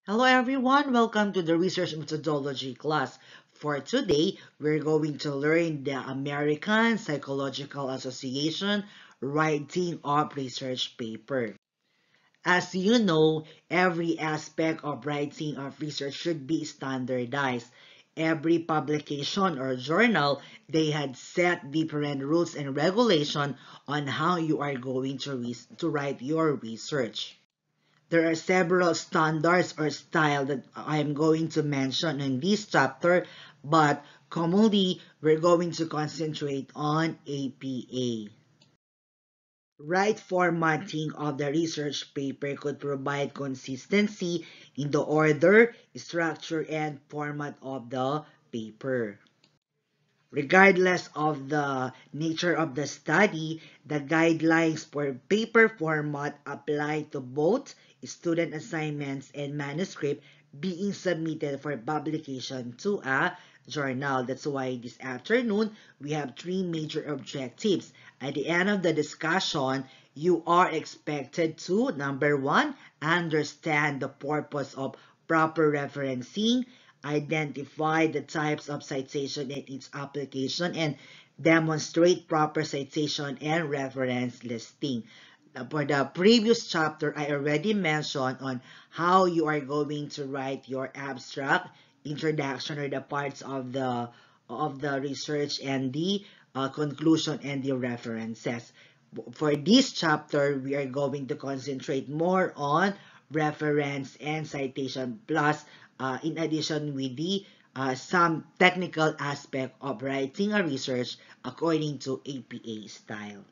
Hello everyone, welcome to the research methodology class. For today, we're going to learn the American Psychological Association writing of research paper. As you know, every aspect of writing of research should be standardized. Every publication or journal, they had set different rules and regulation on how you are going to write your research. There are several standards or style that I'm going to mention in this chapter, but commonly we're going to concentrate on APA. Right formatting of the research paper could provide consistency in the order, structure, and format of the paper. Regardless of the nature of the study, the guidelines for paper format apply to both student assignments and manuscript being submitted for publication to a journal. That's why this afternoon, we have three major objectives. At the end of the discussion, you are expected to, number one, understand the purpose of proper referencing, identify the types of citation and its application, and demonstrate proper citation and reference listing. For the previous chapter, I already mentioned on how you are going to write your abstract, introduction, or the parts of the research, and the conclusion and the references. For this chapter, we are going to concentrate more on reference and citation, plus in addition with the some technical aspect of writing a research according to APA style.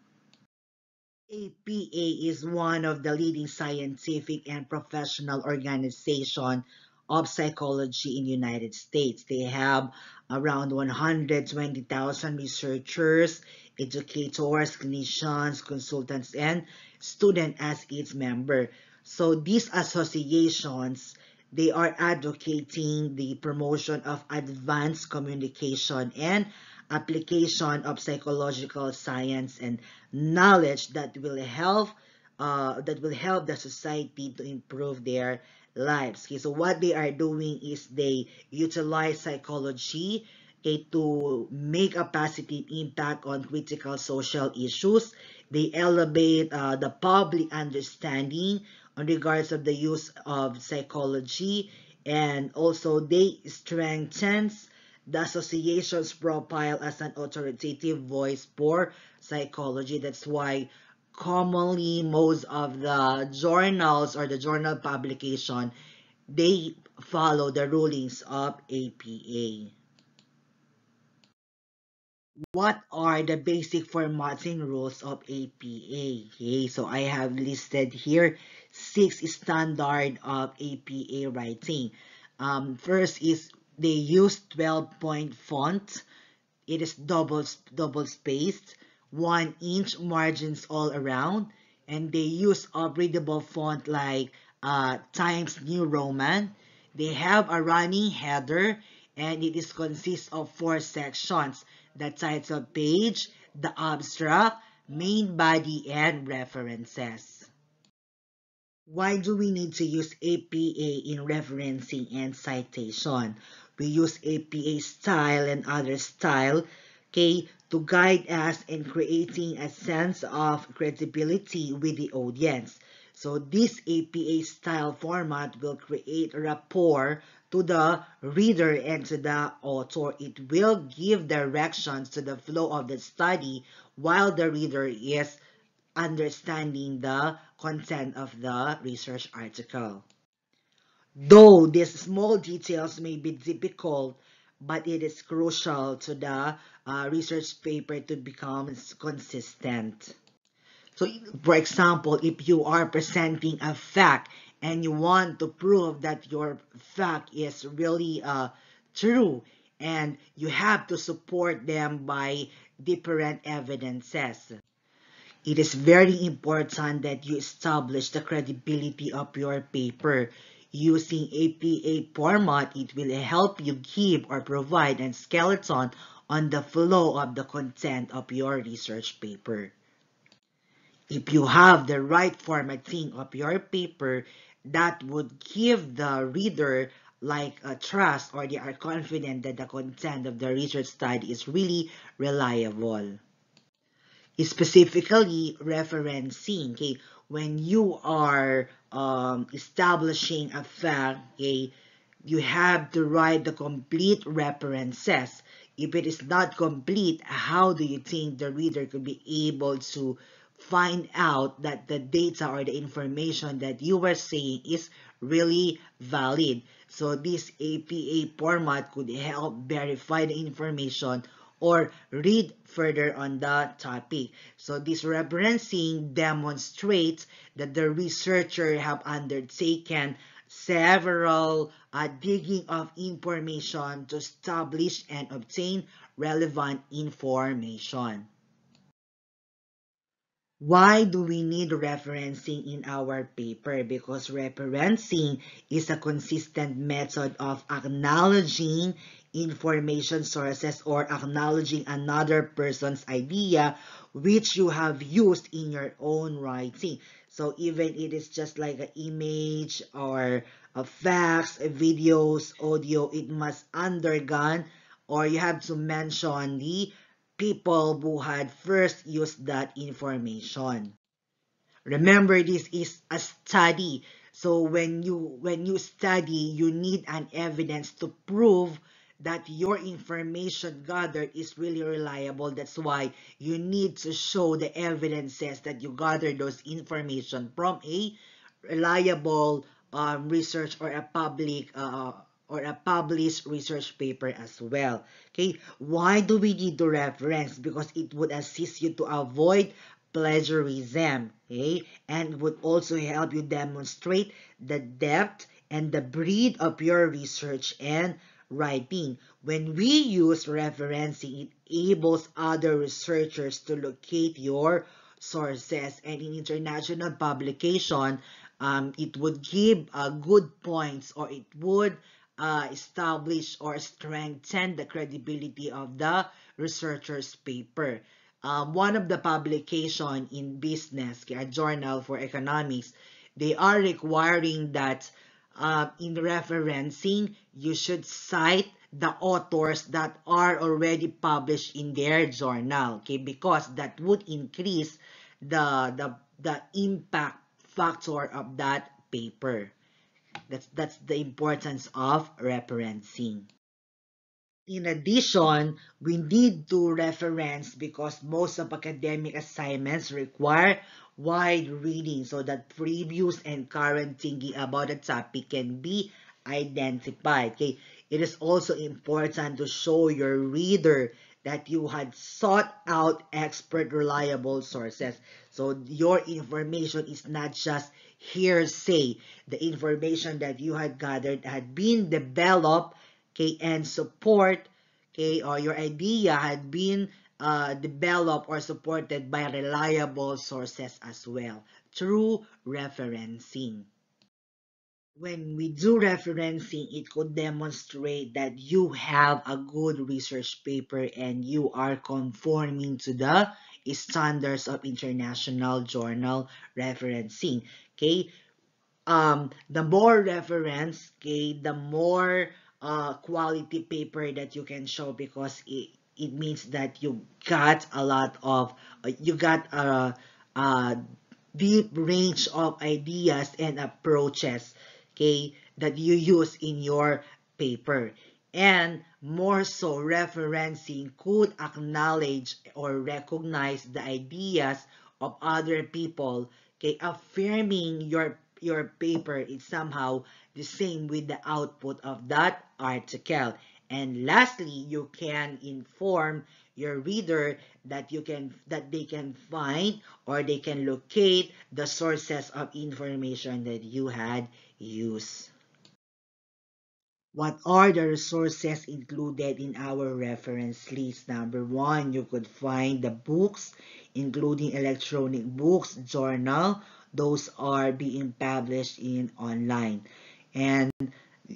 APA is one of the leading scientific and professional organization of psychology in the United States. They have around 120,000 researchers, educators, clinicians, consultants, and students as its member. So these associations, they are advocating the promotion of advanced communication and application of psychological science and knowledge that will help the society to improve their lives. Okay, so what they are doing is they utilize psychology, okay, to make a positive impact on critical social issues. They elevate the public understanding on regards of the use of psychology, and also they strengthens the association's profile as an authoritative voice for psychology. That's why commonly most of the journals or the journal publication, they follow the rulings of APA. What are the basic formatting rules of APA? Okay, so I have listed here 6 standard of APA writing. First is they use 12-point font. It is double spaced, 1-inch margins all around, and they use a readable font like Times New Roman. They have a running header, and it is consists of 4 sections: the title page, the abstract, main body, and references. Why do we need to use APA in referencing and citation? We use APA style and other style, okay, to guide us in creating a sense of credibility with the audience. So this APA style format will create rapport to the reader and to the author. It will give directions to the flow of the study while the reader is understanding the content of the research article. Though these small details may be difficult, but it is crucial to the research paper to become consistent. So, for example, if you are presenting a fact and you want to prove that your fact is really true, and you have to support them by different evidences. It is very important that you establish the credibility of your paper. Using APA format, it will help you give or provide a skeleton on the flow of the content of your research paper. If you have the right formatting of your paper, that would give the reader like a trust, or they are confident that the content of the research study is really reliable. Specifically referencing, okay, when you are establishing a fact, okay, you have to write the complete references. If it is not complete, how do you think the reader could be able to find out that the data or the information that you were saying is really valid? So this APA format could help verify the information or read further on the topic. So this referencing demonstrates that the researcher have undertaken several digging of information to establish and obtain relevant information. Why do we need referencing in our paper? Because referencing is a consistent method of acknowledging information sources or acknowledging another person's idea which you have used in your own writing. So even it is just like an image or a facts, videos, audio, it must undergone, or you have to mention the people who had first used that information. Remember, this is a study. So when you study, you need an evidence to prove that your information gathered is really reliable. That's why you need to show the evidences that you gathered those information from a reliable research or a published research paper as well. Okay, why do we need to reference? Because it would assist you to avoid plagiarism, okay, and would also help you demonstrate the depth and the breadth of your research and writing. When we use referencing, it enables other researchers to locate your sources, and in international publication, it would give good points, or it would establish or strengthen the credibility of the researcher's paper. One of the publication in business, a journal for economics, they are requiring that in referencing, you should cite the authors that are already published in their journal, okay, because that would increase the impact factor of that paper. That's the importance of referencing. In addition, we need to reference because most of academic assignments require wide reading so that previous and current thinking about a topic can be identified. Okay? It is also important to show your reader that you had sought out expert reliable sources. So your information is not just hearsay. The information that you had gathered had been developed, okay, and support, okay, or your idea had been developed or supported by reliable sources as well through referencing. When we do referencing, it could demonstrate that you have a good research paper and you are conforming to the standards of international journal referencing. Okay, the more reference, okay, the more quality paper that you can show, because it means that you got a lot of you got a deep range of ideas and approaches, okay, that you use in your paper. And more so, referencing could acknowledge or recognize the ideas of other people, okay, affirming your paper is somehow the same with the output of that article. And lastly, you can inform your reader that they can find or they can locate the sources of information that you had used. What are the resources included in our reference list? Number one, you could find the books, including electronic books, journal. Those are being published in online. And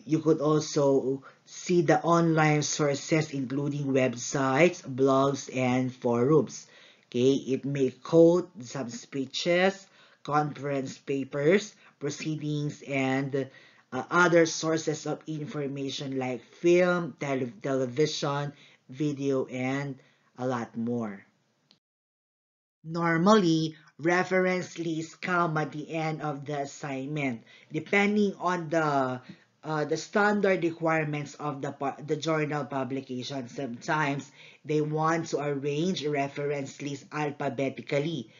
you could also see the online sources, including websites, blogs, and forums. Okay, it may quote some speeches, conference papers, proceedings, and other sources of information like film, television, video, and a lot more. Normally, reference lists come at the end of the assignment, depending on the standard requirements of the journal publication. Sometimes they want to arrange reference lists alphabetically,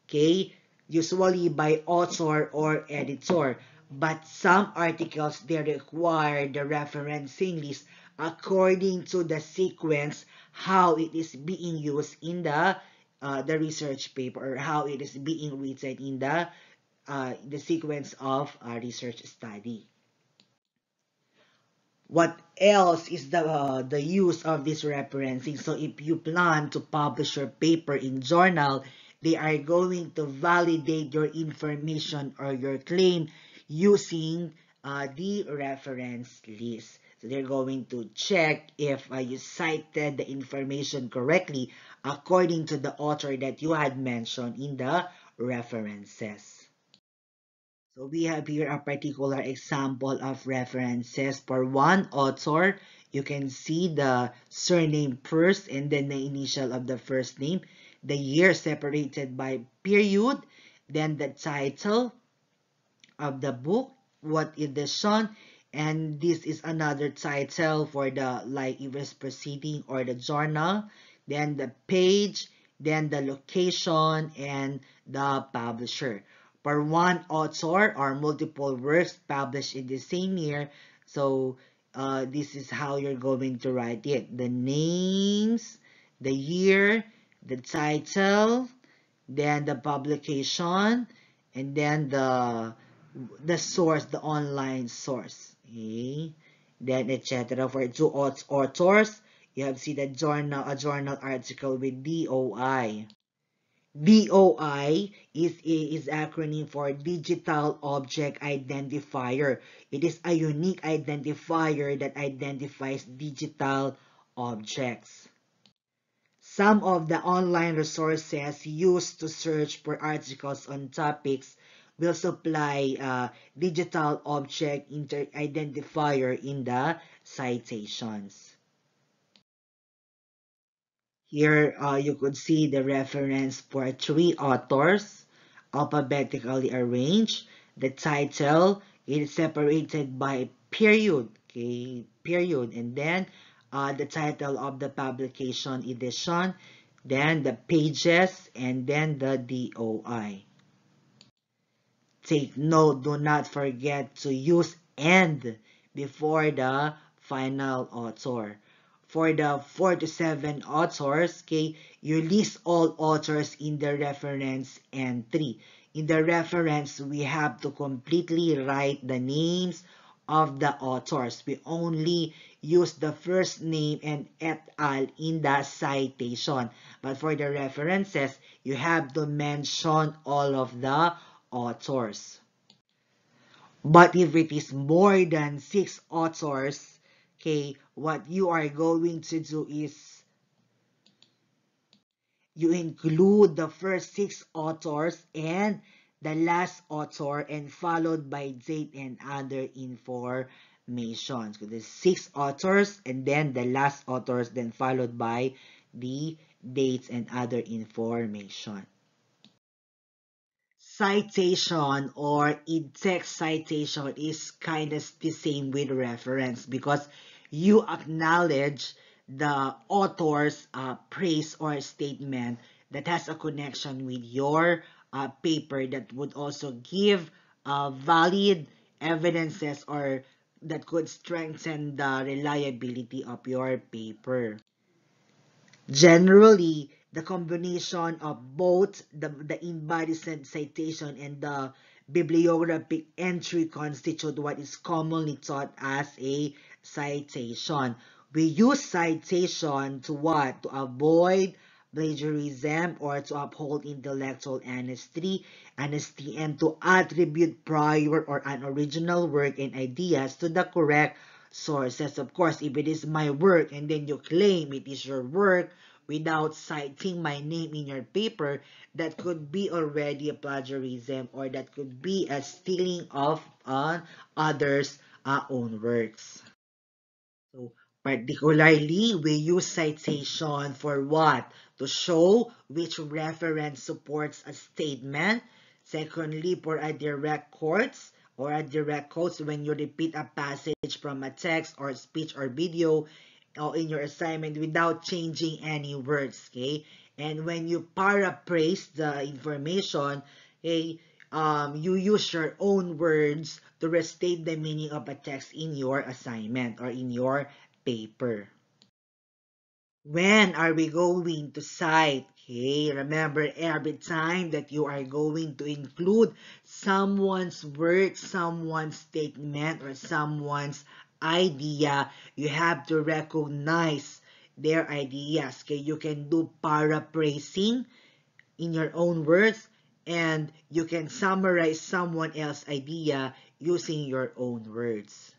okay, usually by author or editor. But some articles, they require the referencing list according to the sequence, how it is being used in the research paper, or how it is being written in the sequence of a research study. What else is the use of this referencing? So if you plan to publish your paper in journal, they are going to validate your information or your claim using the reference list. So they're going to check if you cited the information correctly according to the author that you had mentioned in the references. So we have here a particular example of references. For one author, you can see the surname first and then the initial of the first name, the year separated by period, then the title of the book, what edition, and this is another title for the like it was proceeding or the journal, then the page, then the location, and the publisher. For one author or multiple works published in the same year, so this is how you're going to write it: the names, the year, the title, then the publication, and then the source, the online source. Okay, then etc. For two authors, you have see the journal, a journal article with DOI. DOI is acronym for Digital Object Identifier. It is a unique identifier that identifies digital objects. Some of the online resources used to search for articles on topics will supply digital object identifier in the citations. Here you could see the reference for three authors, alphabetically arranged. The title is separated by period, okay, period, and then the title of the publication edition, then the pages, and then the DOI. Take note, do not forget to use "and" before the final author. For the 4 to 7 authors, okay, you list all authors in the reference entry. In the reference, we have to completely write the names of the authors. We only use the first name and et al. In the citation. But for the references, you have to mention all of the authors. But if it is more than 6 authors, okay, what you are going to do is you include the first 6 authors and the last author and followed by date and other information. So the 6 authors and then the last authors, then followed by the dates and other information. Citation or in-text citation is kind of the same with reference because you acknowledge the author's praise or statement that has a connection with your paper that would also give valid evidences or that could strengthen the reliability of your paper. Generally, the combination of both the embodied citation and the bibliographic entry constitute what is commonly taught as a citation. We use citation to what? To avoid plagiarism or to uphold intellectual honesty, and to attribute prior or unoriginal work and ideas to the correct sources. Of course, if it is my work and then you claim it is your work, without citing my name in your paper, that could be already a plagiarism, or that could be a stealing of others' own works. So, particularly, we use citation for what? To show which reference supports a statement. Secondly, for a direct quotes or a direct quotes when you repeat a passage from a text or speech or video or in your assignment without changing any words, okay? And when you paraphrase the information, okay, you use your own words to restate the meaning of a text in your assignment or in your paper. When are we going to cite? Okay, remember every time that you are going to include someone's work, someone's statement, or someone's idea, you have to recognize their ideas. Okay, you can do paraphrasing in your own words, and you can summarize someone else's idea using your own words.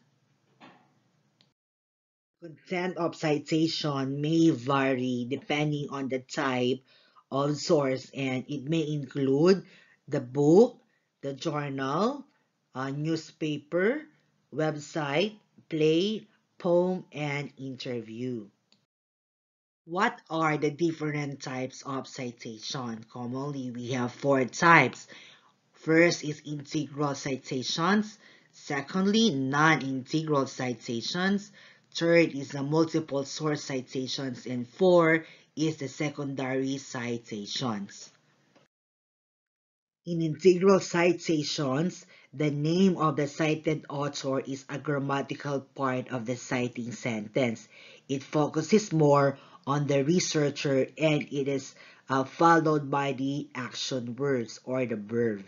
Content of citation may vary depending on the type of source, and it may include the book, the journal, a newspaper, website, play, poem, and interview. What are the different types of citation? Commonly, we have four types. First is integral citations. Secondly, non-integral citations. Third is the multiple source citations. And four is the secondary citations. In integral citations, the name of the cited author is a grammatical part of the citing sentence. It focuses more on the researcher, and it is followed by the action words or the verb.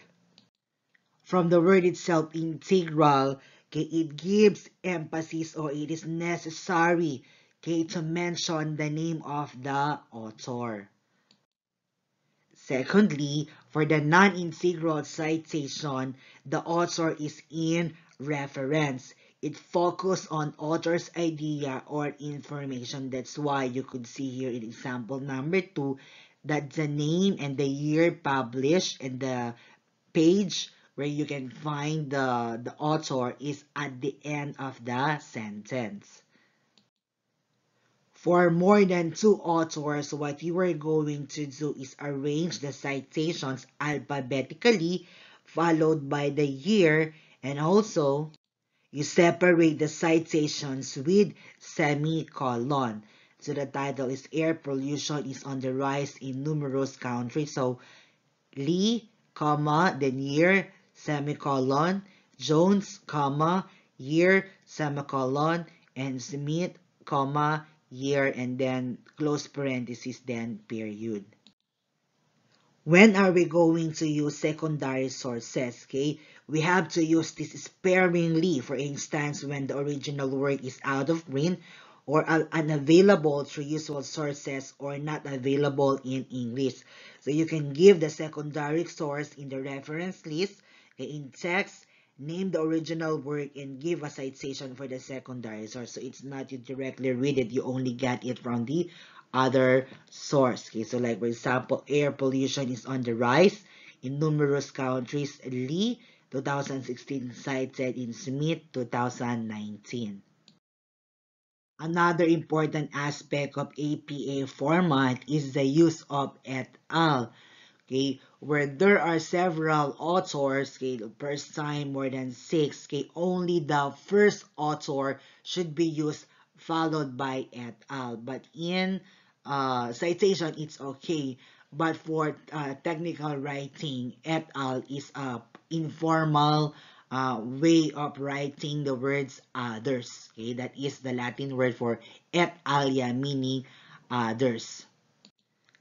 From the word itself, integral, okay, it gives emphasis, or it is necessary, okay, to mention the name of the author. Secondly, for the non-integral citation, the author is in reference. It focuses on author's idea or information. That's why you could see here in example number 2 that the name and the year published and the page where you can find the author is at the end of the sentence. For more than two authors, what you are going to do is arrange the citations alphabetically, followed by the year, and also you separate the citations with semicolon. So the title is Air Pollution is on the Rise in Numerous Countries. So Lee, comma, then year, semicolon, Jones, comma, year, semicolon, and Smith, comma, year, and then close parenthesis, then period. When are we going to use secondary sources? Okay, we have to use this sparingly. For instance, when the original work is out of print or unavailable through usual sources or not available in English. So you can give the secondary source in the reference list, in text, name the original work, and give a citation for the secondary source. So it's not you directly read it, you only get it from the other source. Okay, so like for example, air pollution is on the rise in numerous countries. Lee, 2016, cited in Smith, 2019. Another important aspect of APA format is the use of et al. Okay, where there are several authors, okay, the first time more than six, okay, only the first author should be used followed by et al. But in citation, it's okay. But for technical writing, et al. Is a informal way of writing the words others. Okay, that is the Latin word for et alia, meaning others.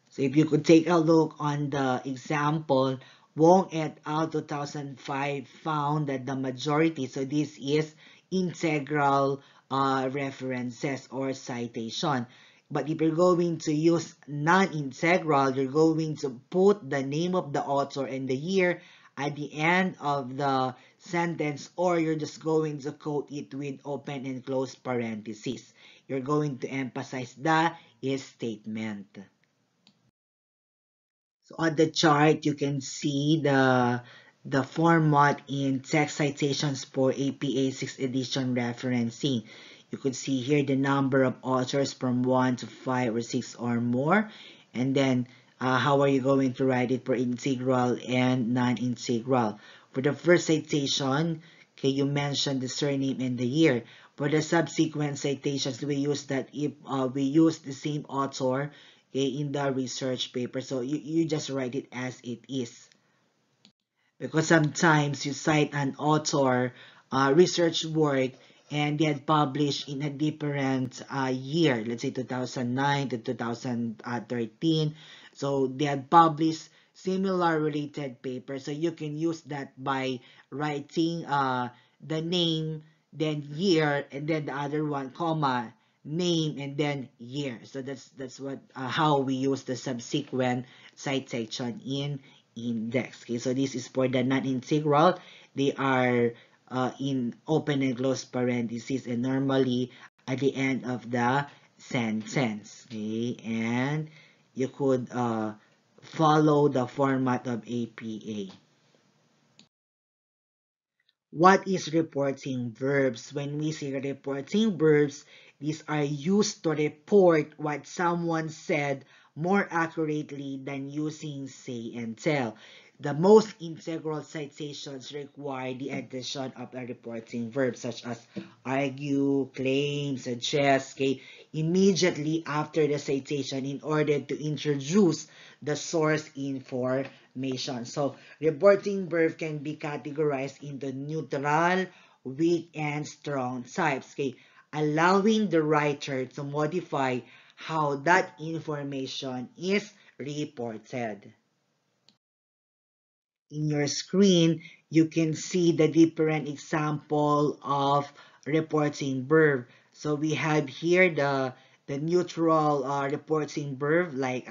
So if you could take a look on the example, Wong et al. 2005 found that the majority, so this is integral references or citation. But if you're going to use non-integral, you're going to put the name of the author and the year at the end of the sentence, or you're just going to quote it with open and closed parentheses. You're going to emphasize the is statement. So on the chart, you can see the format in text citations for APA 6th edition referencing. You could see here the number of authors from 1 to 5 or 6 or more. And then how are you going to write it for integral and non-integral. For the first citation, okay, you mentioned the surname and the year. For the subsequent citations, we use that if we use the same author, okay, in the research paper. So you just write it as it is. Because sometimes you cite an author research work and they had published in a different year, let's say 2009 to 2013. So they had published similar related papers. So you can use that by writing the name, then year, and then the other one, comma, name, and then year. So that's what how we use the subsequent citation in index. Okay, so this is for the non-integral. They are in open and closed parentheses and normally at the end of the sentence. Okay, and you could follow the format of APA. What is reporting verbs? When we say reporting verbs, these are used to report what someone said more accurately than using say and tell. The most integral citations require the addition of a reporting verb such as argue, claim, suggest, okay, immediately after the citation in order to introduce the source information. So reporting verb can be categorized into neutral, weak, and strong types, okay, allowing the writer to modify how that information is reported. In your screen, you can see the different example of reporting verb. So we have here the neutral reporting verb like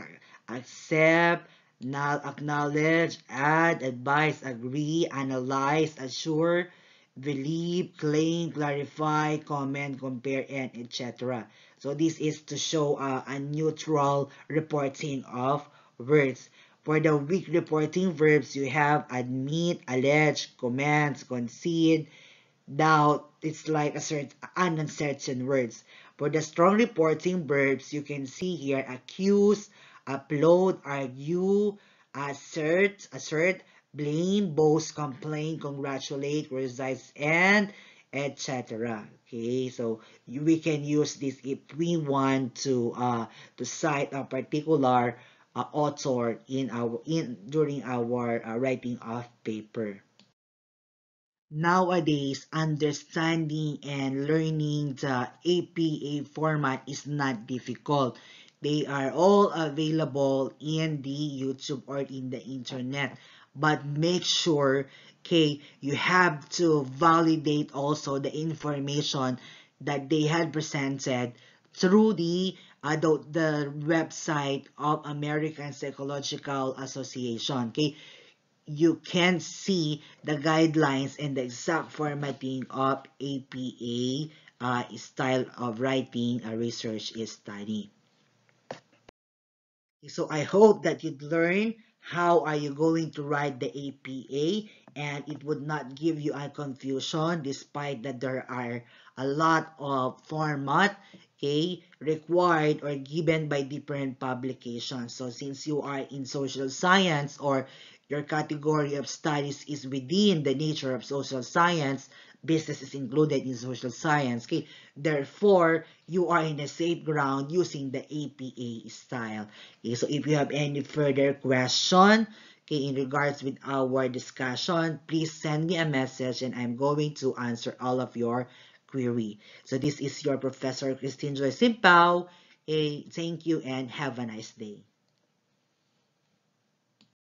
accept, acknowledge, add, advise, agree, analyze, assure, believe, claim, clarify, comment, compare, and etc. So this is to show a neutral reporting of words. For the weak reporting verbs, you have admit, allege, commence, concede, doubt. It's like a certain uncertain words. For the strong reporting verbs, you can see here accuse, upload, argue, assert, blame, boast, complain, congratulate, criticize, and etc. Okay, so we can use this if we want to cite a particular author in our during our writing of paper. Nowadays, understanding and learning the APA format is not difficult. They are all available in the YouTube or in the internet. But make sure, okay, you have to validate also the information that they had presented through the website of American Psychological Association. Okay, you can see the guidelines and the exact formatting of APA style of writing a research study. So I hope that you'd learn how are you going to write the APA and it would not give you a confusion despite that there are a lot of format, okay, required or given by different publications. So since you are in social science or your category of studies is within the nature of social science, business is included in social science, okay, therefore you are in a safe ground using the APA style. Okay, so if you have any further question, okay, in regards with our discussion, please send me a message and I'm going to answer all of your query. So this is your Professor Christine Joy Simpao. Okay, thank you and have a nice day.